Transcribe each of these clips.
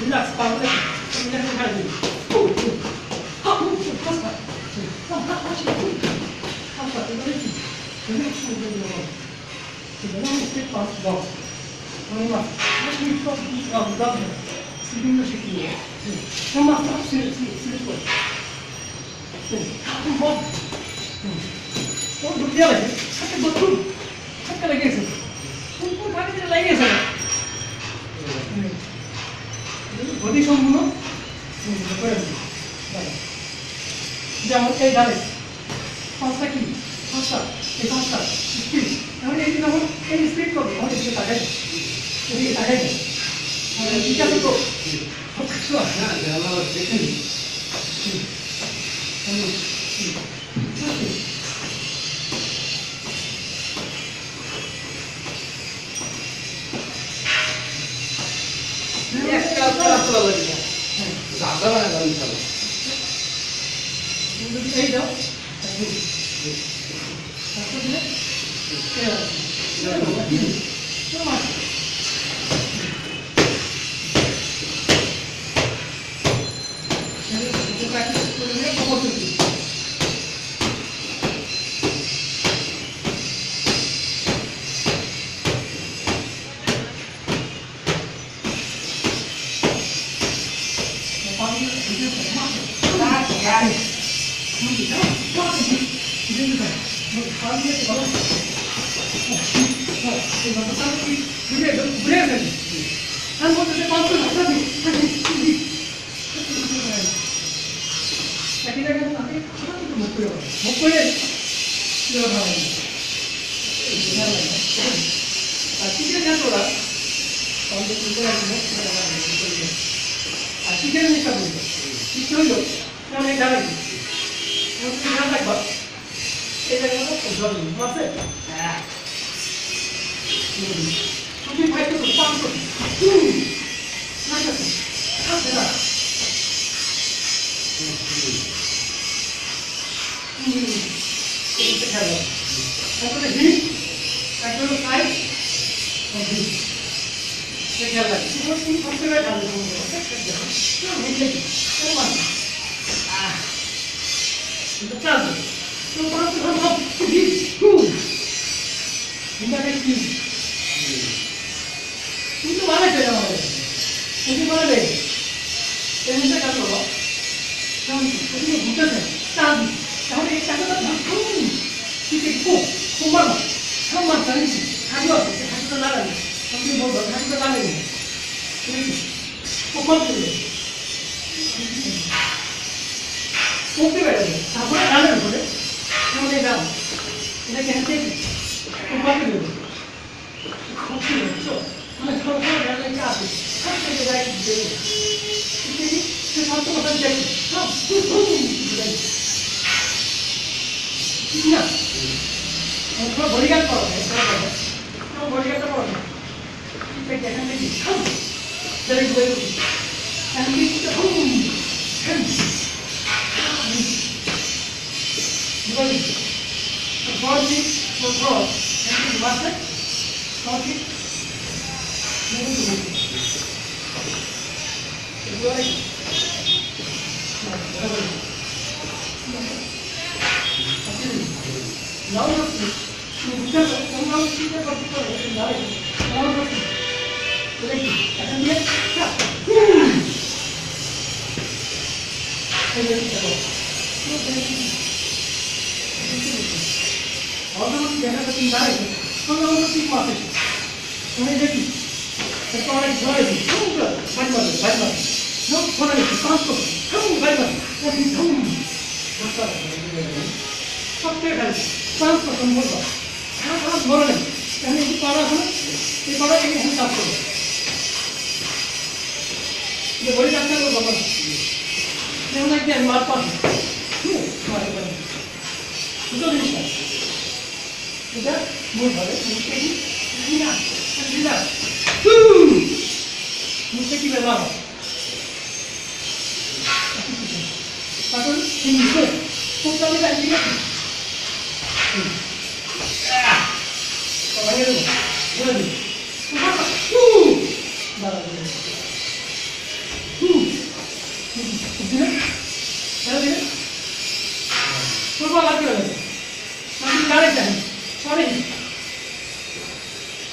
릴렉스 바로 릴렉스 가야 돼. Body সম্পূর্ণ করে যেমন এই ডালে পাঁচটা কি পাঁচটা এই পাঁচটা স্পিড এখন এই যখন এই স্পিড করবে তখন এদিকে তাকাই এদিকে তাকাই ঠিক আছে তো সব কিছু আছে দেখেন এই দাও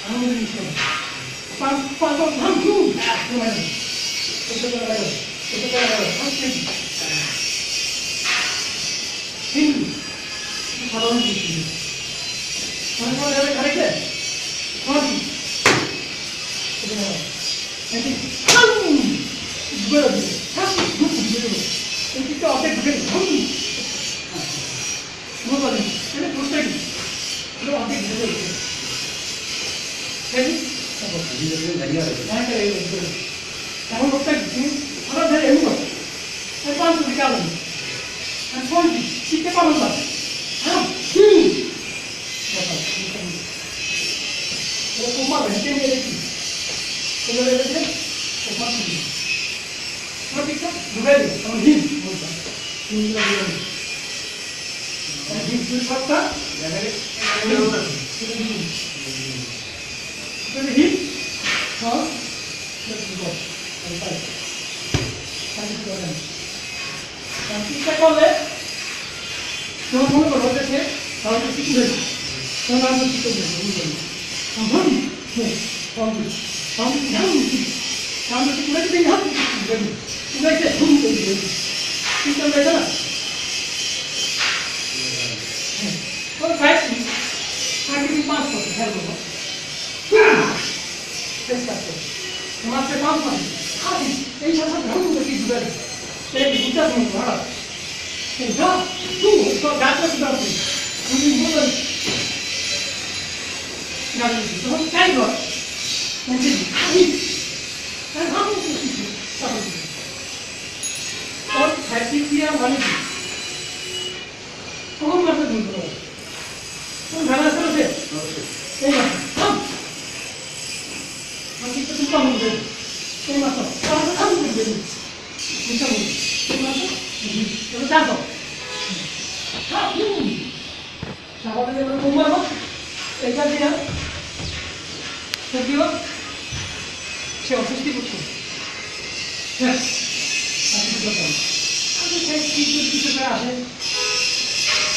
আমাদের বিষয় পাঁচ পাঁচ ধান খুব মানে এটা করে লাগো এটা করে লাগো আজকে হিন্দু সাধারণ কিছু মানে কোন জায়গায় খাইছে কোন এটা না এটি খান বড় খান খুব বড় এটি তো অপেক বড় খান বড় এটা প্রস্তাব এটা অপেক বড় Ready? Kamu dokter ini, orang dari emu, saya pansu di kamu, dan fonti, kita kamu lah, kalau kumar, nanti ni lagi, kalau lagi, kumar sini, kalau kita duel, kalau him, ini lagi, him tu fakta, Jadi hit, cross, let's go. Sampai, sampai keluar. Dan kita boleh, jangan mana berada sih, kalau kita ikut, jangan kita ikut. Sampai, sampai, sampai kita lagi tinggal, kita itu, kita berada lah. Kalau saya sih, saya ini passport, hello. Masih mampu, hati, ini siapa yang mau pergi juga? Saya dibuka semua orang. Enggak, tuh, kalau datang sudah tu, mungkin bukan. Nggak bisa, cuma kain buat. Mungkin, kan kamu tu, tapi. Kalau hati dia mana? Kau mana dulu? Kau mana selesai? Selesai. Kita suka menjadi, saya masuk. Kalau kamu menjadi, bisa menjadi, saya masuk, terus jatuh. Kamu, siapa yang berkumar apa? Eka dia, sedih, siapa sih betul? Yes, aku betul. Aku saya itu berapa?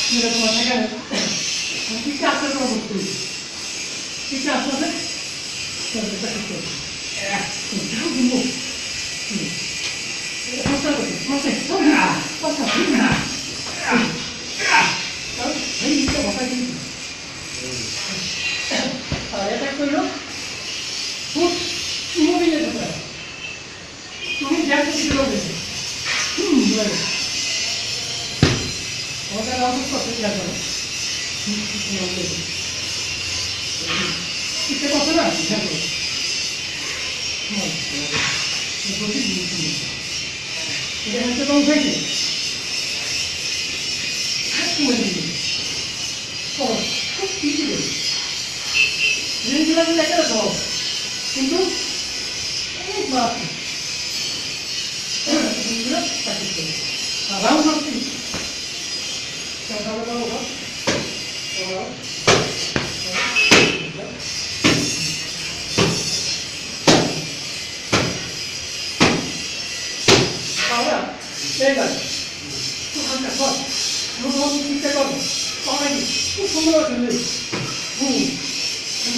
Mira cómo se cae. Aquí casa no betul. Aquí casa deh. Kita kita. Tahu dulu. Pasal. Tahu, ini kita apa ini? Ya tak tahu. Put, ini boleh tu. Tumi jangan tidur dulu. Boleh. Orang lalu kau tidak tahu. Kita pasal lah, tidak tahu. Kita hanya tahu saja. Aku mesti. Oh, kau tidak. Jangan bilang lekat tahu. কিন্তু অনেক মাছ এগুলো practice করি round করছি ahora venga tú arranca solo no vamos a quitar todo ahora tú cómo lo haces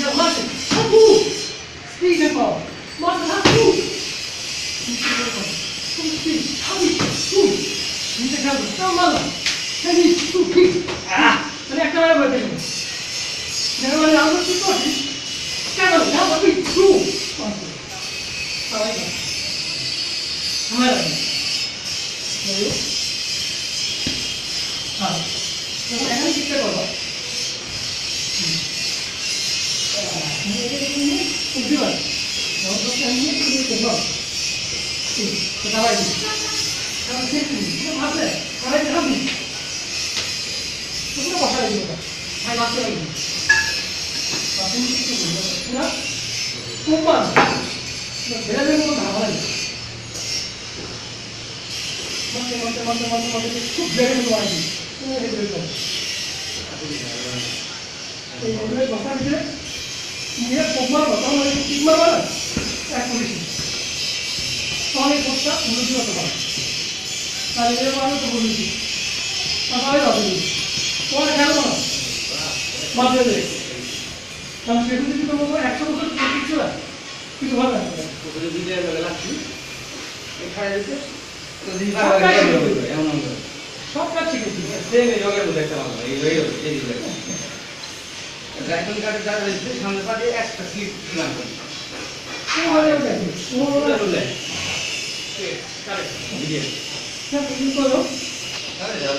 ya más Speed and power. One, two. Speed. Two. Ini kalau sama lah. Jadi two kick. Ini akan apa jadi? Jangan lama tu kau ni. Kalau dah tapi two. Apa ini? Mana? Ayo. Jangan kita bawa. Ujian, kalau kita ini coba, ketawa ini, kalau ini apa? Kalau ini apa? Kita apa lagi? Hai macam ini, tapi itu kita, kumar, bela bela kita apa lagi? Macam itu bela bela lagi, ini bela. Ini bahasa kita. Dia kumar betul mana kumar mana? Akulisi. Soalnya kosta menuju ke mana? Kalau dia mana tu menuju. Apa yang ada ni? Kau ada mana? Mana dia? কারণ সেগুলো যদি তো বলবো 100 বছর কিছু না, কিছু ভালো লাগবে না। ওখানে দুটো জায়গায় লাগছি এখানে দিতে তো দিন সব কাজ শিখে এমন দিবে। এমন সব কাজ শিখে দিবে। সেম এই যোগের মধ্যে একটা মাত্র এই দিলে ড্রাইভিং কার্ডে যা রয়েছে সামনে পাশে একটা সিট দিলাম ও ভালো দেখে। ও রুলে রুলে কারেক্ট। ভিডিও না, তুমি করো। আরে যাও